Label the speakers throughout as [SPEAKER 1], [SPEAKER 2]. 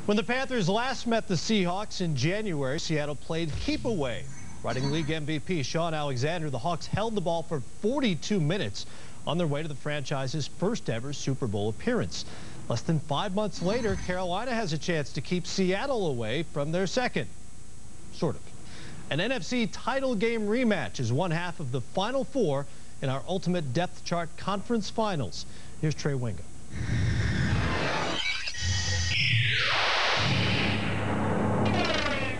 [SPEAKER 1] When the Panthers last met the Seahawks in January, Seattle played keep away. Riding league MVP Shaun Alexander, the Hawks held the ball for 42 minutes on their way to the franchise's first ever Super Bowl appearance. Less than 5 months later, Carolina has a chance to keep Seattle away from their second. Sort of. An NFC title game rematch is one half of the Final Four in our Ultimate Depth Chart Conference Finals. Here's Trey Wingo.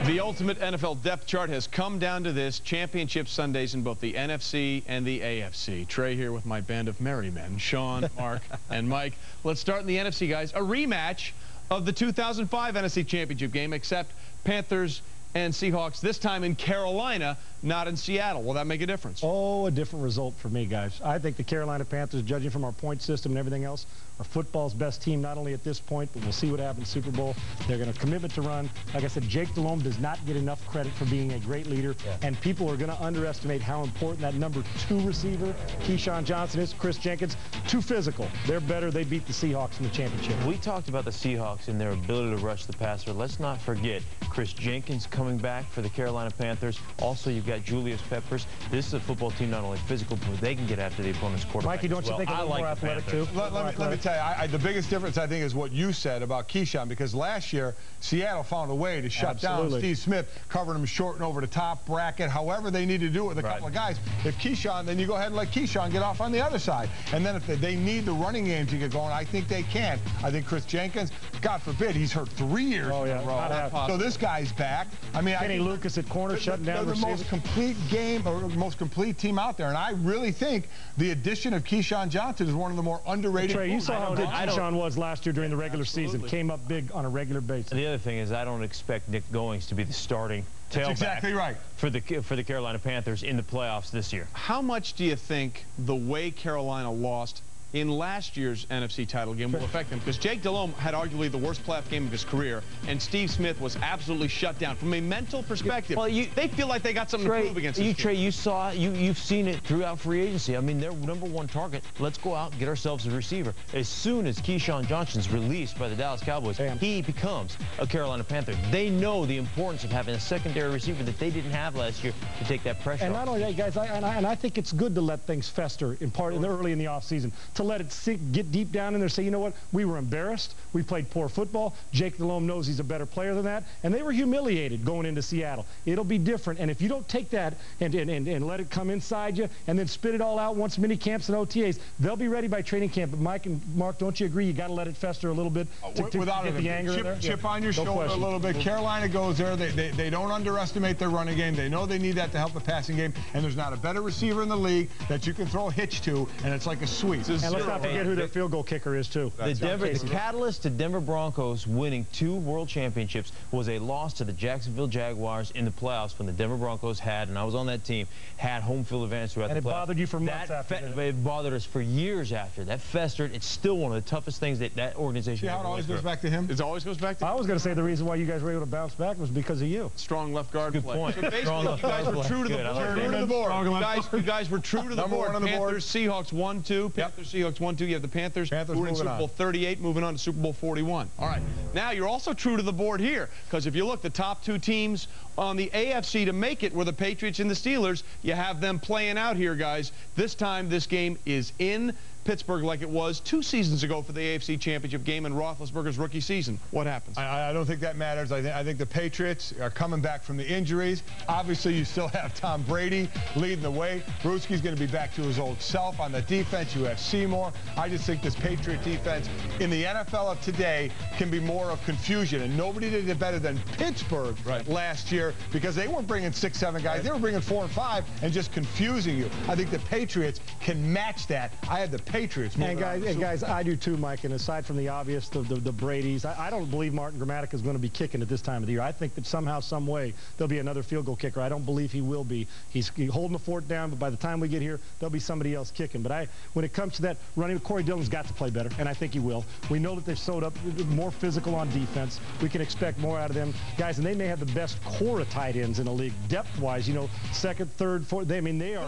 [SPEAKER 2] The ultimate NFL depth chart has come down to this: championship Sundays in both the NFC and the AFC. Trey here with my band of merry men, Sean, Mark, and Mike. Let's start in the NFC, guys. A rematch of the 2005 NFC Championship game, except Panthers and Seahawks, this time in Carolina, not in Seattle. Will that make a difference?
[SPEAKER 3] Oh, a different result for me, guys. I think the Carolina Panthers, judging from our point system and everything else, are football's best team, not only at this point, but we'll see what happens in Super Bowl. They're going to commitment to run. Like I said, Jake Delhomme does not get enough credit for being a great leader, and people are going to underestimate how important that #2 receiver, Keyshawn Johnson, is. Chris Jenkins, too physical. They're better. They beat the Seahawks in the championship.
[SPEAKER 4] We talked about the Seahawks and their ability to rush the passer. Let's not forget Chris Jenkins coming back for the Carolina Panthers. Also, you've got Julius Peppers. This is a football team not only physical, but they can get after the opponent's quarterback.
[SPEAKER 3] Mikey, don't you think a little more athletic, too?
[SPEAKER 5] Let me tell you, the biggest difference, I think, is what you said about Keyshawn, because last year, Seattle found a way to shut down Steve Smith, covering him short and over the top, bracket, however they need to do it with a couple of guys. If Keyshawn, then you go ahead and let Keyshawn get off on the other side. And then if they need the running game to get going, I think they can. I think Chris Jenkins, God forbid, he's hurt 3 years in a row. So this guy's back. I mean,
[SPEAKER 3] Kenny Lucas at corner, shutting down
[SPEAKER 5] the most complete game, or most complete team out there. And I really think the addition of Keyshawn Johnson is one of the more underrated.
[SPEAKER 3] Trey, you saw how good Keyshawn was last year during the regular season. Came up big on a regular basis.
[SPEAKER 4] The other thing is, I don't expect Nick Goings to be the starting tailback for the Carolina Panthers in the playoffs this year.
[SPEAKER 2] How much do you think the way Carolina lost in last year's NFC title game will affect them? Because Jake Delhomme had arguably the worst playoff game of his career, and Steve Smith was absolutely shut down. From a mental perspective, they feel like they got something to prove against this team.
[SPEAKER 4] Trey, you've seen it throughout free agency. I mean, their #1 target. Let's go out and get ourselves a receiver. As soon as Keyshawn Johnson's released by the Dallas Cowboys, he becomes a Carolina Panther. They know the importance of having a secondary receiver that they didn't have last year to take that pressure off.
[SPEAKER 3] And not only that, guys, I think it's good to let things fester early in the offseason, to let it get deep down in there, say, you know what, we were embarrassed, we played poor football, Jake Delhomme knows he's a better player than that, and they were humiliated going into Seattle. It'll be different, and if you don't take that and let it come inside you and then spit it all out once mini camps and OTAs, they'll be ready by training camp. But Mike and Mark, don't you agree you got to let it fester a little bit to get the anger in there?
[SPEAKER 5] Chip on your shoulder a little bit. Carolina goes there. They don't underestimate their running game. They know they need that to help the passing game, and there's not a better receiver in the league that you can throw a hitch to, and it's like a sweep.
[SPEAKER 3] And let's not forget who their field goal kicker is, too.
[SPEAKER 4] The catalyst to Denver Broncos winning 2 world championships was a loss to the Jacksonville Jaguars in the playoffs, when the Denver Broncos had, and I was on that team, had home field advantage throughout the playoffs.
[SPEAKER 3] And it bothered you for months after that.
[SPEAKER 4] It bothered us for years after. That festered. It's still one of the toughest things that organization.
[SPEAKER 5] See how it always goes back to him?
[SPEAKER 2] It always goes back to him?
[SPEAKER 3] I was going to say the reason why you guys were able to bounce back was because of you.
[SPEAKER 2] Strong left guard
[SPEAKER 4] Good
[SPEAKER 2] play.
[SPEAKER 4] point.
[SPEAKER 2] So basically, you guys were true to the board. You guys were true to the board. Panthers, Seahawks 1-2. Panthers, Seahawks 1-2. You have the Panthers who are in Super Bowl 38, moving on to Super Bowl 41. All right. Now you're also true to the board here, because if you look, the top 2 teams on the AFC to make it were the Patriots and the Steelers. You have them playing out here, guys. This time, this game is in Pittsburgh, like it was 2 seasons ago for the AFC Championship game in Roethlisberger's rookie season. What happens?
[SPEAKER 5] I don't think that matters. I think the Patriots are coming back from the injuries. Obviously, you still have Tom Brady leading the way. Brewski's going to be back to his old self. On the defense, you have Seymour. I just think this Patriot defense in the NFL of today can be more of confusion, and nobody did it better than Pittsburgh last year, because they weren't bringing 6, 7 guys. They were bringing 4 and 5 and just confusing you. I think the Patriots can match that. I had the Patriots.
[SPEAKER 3] And guys, I do too, Mike. And aside from the obvious, the Bradys, I don't believe Martin Gramatica is going to be kicking at this time of the year. I think that somehow, some way, there'll be another field goal kicker. I don't believe he will be. He's holding the fort down, but by the time we get here, there'll be somebody else kicking. But when it comes to that running, Corey Dillon's got to play better, and I think he will. We know that they've sewed up more physical on defense. We can expect more out of them, guys, and they may have the best core of tight ends in the league, depth-wise. You know, second, third, fourth. They are.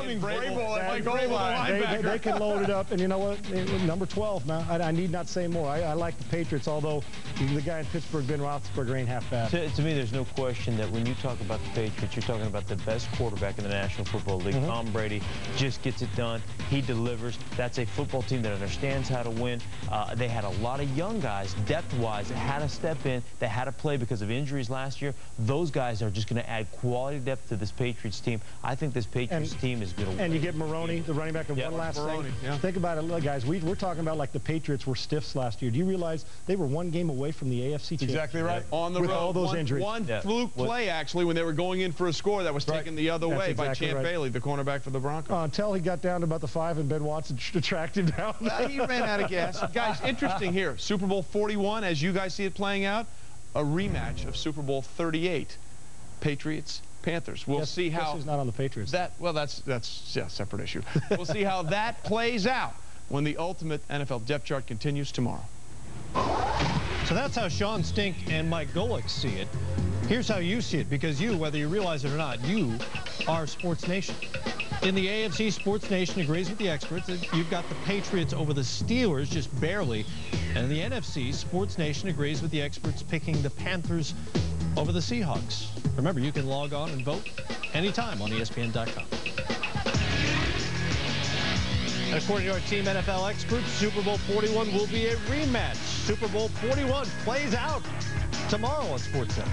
[SPEAKER 5] They
[SPEAKER 3] can load it up, and you know know what? Number 12, man. I need not say more. I like the Patriots, although the guy in Pittsburgh, Ben Roethlisberger, ain't half bad.
[SPEAKER 4] To me, there's no question that when you talk about the Patriots, you're talking about the best quarterback in the National Football League. Tom Brady just gets it done. He delivers. That's a football team that understands how to win. They had a lot of young guys, depth-wise, that had to step in, that had to play because of injuries last year. Those guys are just going to add quality depth to this Patriots team. I think this Patriots team is going to win.
[SPEAKER 3] And you get Maroney, the running back, and one last thing. Think about it, look, guys. We're talking about like the Patriots were stiffs last year. Do you realize they were one game away from the AFC championship?
[SPEAKER 5] Exactly right.
[SPEAKER 2] On the
[SPEAKER 3] with
[SPEAKER 2] road,
[SPEAKER 3] all those injuries.
[SPEAKER 2] One fluke play, actually, when they were going in for a score that was taken the other way by Champ Bailey, the cornerback for the Broncos.
[SPEAKER 3] Until he got down to about the 5 and Ben Watson tracked him down.
[SPEAKER 2] He ran out of gas. Guys, interesting here. Super Bowl 41, as you guys see it playing out, a rematch of Super Bowl 38. Patriots, Panthers. We'll see how.
[SPEAKER 3] Who's not on the Patriots?
[SPEAKER 2] That's a separate issue. We'll see how that plays out when the ultimate NFL depth chart continues tomorrow.
[SPEAKER 1] So that's how Sean Stink and Mike Golick see it. Here's how you see it, because you, whether you realize it or not, you are Sports Nation. In the AFC, Sports Nation agrees with the experts. You've got the Patriots over the Steelers, just barely. And in the NFC, Sports Nation agrees with the experts, picking the Panthers over the Seahawks. Remember, you can log on and vote anytime on ESPN.com. And according to our team NFL experts, Super Bowl 41 will be a rematch. Super Bowl 41 plays out tomorrow on SportsCenter.